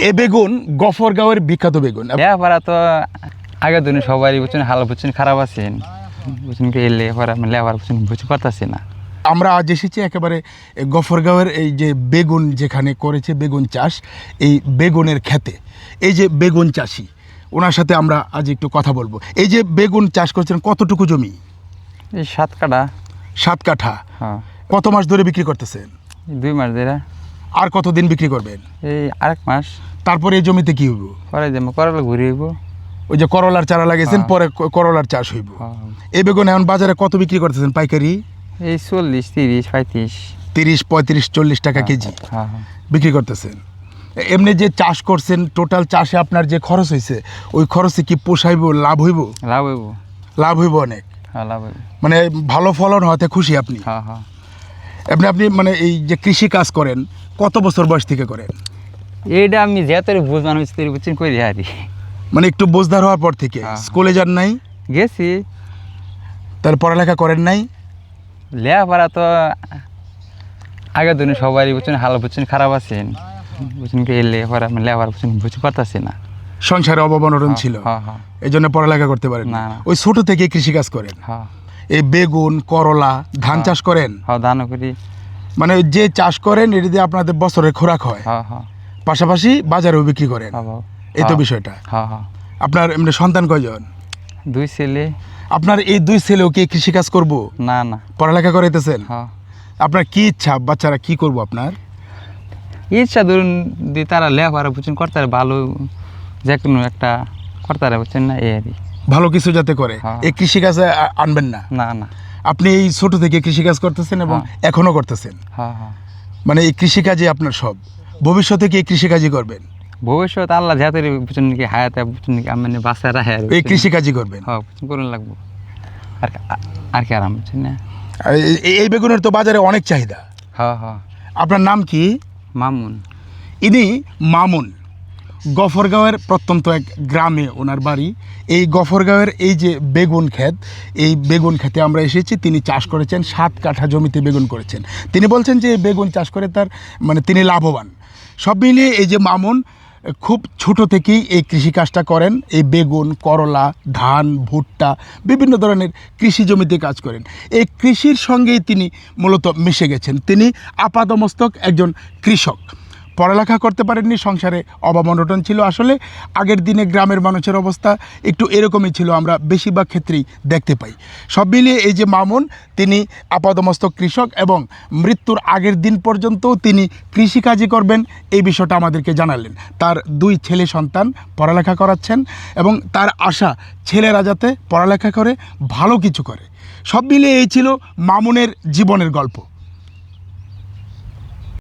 এ বেগুন গফরগাঁওয়ের বিখ্যাত বেগুন। লেখাপড়া তো আগের দিনে সবারই বুঝছেন, হাল বুঝছেন, খারাপ আছেন বুঝছেন কি, লেখাপড়া লেখাপড়া বুঝছেন বুঝতে পারতাছি না। আমরা আজ এসেছি একেবারে গফরগাঁওয়ের এই যে বেগুন যেখানে করেছে বেগুন চাষ, এই বেগুনের খেতে এই যে বেগুন চাষি, ওনার সাথে আমরা আজ একটু কথা বলবো। এই যে বেগুন চাষ করছেন, কতটুকু জমি? এই 7 কাঠা। 7 কাঠা। হ্যাঁ, কত মাস ধরে বিক্রি করতেছেন? 2 মাস ধরে। আর কতদিন বিক্রি করবেন? এই 1 মাস তারপরে এই জমিতে কি হইব? পরে যাবো, করলে ঘুরে হইব। ওই যে করলার চারা লাগাইছেন, পরে করলার চাষ হইব। এই বেগুন এখন বাজারে কত বিক্রি করতেছেন পাইকারি? এই 40, 30, 35। 30, 35, 40 টাকা কেজি হ্যাঁ, বিক্রি করতেছেন। এমনি যে চাষ করছেন, টোটাল চাষে আপনার যে খরচ হয়েছে, ওই খরচে কি পোষাইব, লাভ হইব? লাভ হইব। লাভ হইব অনেক। হ্যাঁ, লাভ হইব। মানে ভালো ফলন হতে খুশি আপনি? হ্যাঁ, হ্যাঁ। আপনি মানে এই যে কৃষি কাজ করেন, কত বছর বয়স থেকে করেন? এইটা আমি যেতরে বুঝ মানুষ তৈরি বুঝছেন করি হারি। মানে একটু বোঝদার হওয়ার পর থেকে? স্কুলে যান নাই? গেছি। তাহলে পড়ালেখা করেন নাই? লেখাপড়া তো আগের দিনে সবারই বুঝছেন, হাল বুঝছেন, খারাপ আছেন বুঝছেন কি, লেখাপড়া লেখাপড়া বুঝছেন বুঝতে পারতাছি না। সংসারে অভাব অনটন ছিল, হ্যাঁ, হ্যাঁ। এই জন্য পড়ালেখা করতে পারেন না, না। না। ওই ছোট থেকে কৃষি কাজ করেন? হ্যাঁ, এই বেগুন, করলা, ধান চাষ করেন? হ্যাঁ, ধানও করি। মানে যে চাষ করেন এটি দিয়ে আপনাদের বছরের খোরাক হয়, হ্যাঁ, হ্যাঁ। পাশাপাশি বাজারেও বিক্রি করেন, হ্যাঁ, এই তো বিষয়টা। হ্যাঁ, হ্যাঁ। আপনার এমনি সন্তান কয়জন? 2 ছেলে। আপনার এই 2 ছেলেও কি কৃষি কাজ করবো? না, না। পড়ালেখা করাইতেছেন? হ্যাঁ। আপনার কি ইচ্ছা, বাচ্চারা কি করবো আপনার? ইচ্ছা ধরুন দিয়ে তারা লেখাপড়া বুঝছেন করতে পারে, ভালো যে কোনো একটা করতে পারে বুঝছেন না, এই আর কি। ভালো কিছু যাতে করে, হ্যাঁ। এই কৃষিকাজে আনবেন না? না, না। আপনি এই ছোট থেকে কৃষিকাজ করতেছেন এবং এখনো করতেছেন, হ্যাঁ, হ্যাঁ। মানে এই কৃষিকাজই আপনার সব? ভবিষ্যতে কি এই কৃষিকাজই করবেন? ভবিষ্যৎ আল্লাহ যাতে বুঝছেন কি হায়াতে বুঝছেন কি মানে বাচ্চা রাখে এই কৃষিকাজই করবেন? হ্যাঁ, বুঝছেন করুন লাগবো আর আর কি আরাম বুঝছেন না। এই বেগুনের তো বাজারে অনেক চাহিদা। হ্যাঁ, হ্যাঁ। আপনার নাম কি? মামুন। ইনি মামুন, গফরগাঁওয়ের প্রত্যন্ত এক গ্রামে ওনার বাড়ি। এই গফরগাঁওয়ের এই যে বেগুন ক্ষেত, এই বেগুন ক্ষেতে আমরা এসেছি। তিনি চাষ করেছেন, 7 কাঠা জমিতে বেগুন করেছেন। তিনি বলছেন যে এই বেগুন চাষ করে তার মানে তিনি লাভবান। সব মিলিয়ে এই যে মামুন খুব ছোট থেকেই এই কৃষিকাজটা করেন। এই বেগুন, করলা, ধান, ভুট্টা, বিভিন্ন ধরনের কৃষি জমিতে কাজ করেন। এই কৃষির সঙ্গেই তিনি মূলত মিশে গেছেন। তিনি আপাদমস্তক একজন কৃষক। পড়ালেখা করতে পারেননি, সংসারে অভাব অনটন ছিল। আসলে আগের দিনে গ্রামের মানুষের অবস্থা একটু এরকমই ছিল, আমরা বেশিরভাগ ক্ষেত্রেই দেখতে পাই। সব মিলিয়ে এই যে মামুন, তিনি আপাদমস্তক কৃষক এবং মৃত্যুর আগের দিন পর্যন্তও তিনি কৃষিকাজই করবেন, এই বিষয়টা আমাদেরকে জানালেন। তার 2 ছেলে সন্তান পড়ালেখা করাচ্ছেন এবং তার আশা ছেলেরা যাতে পড়ালেখা করে ভালো কিছু করে। সব মিলিয়ে এই ছিল মামুনের জীবনের গল্প।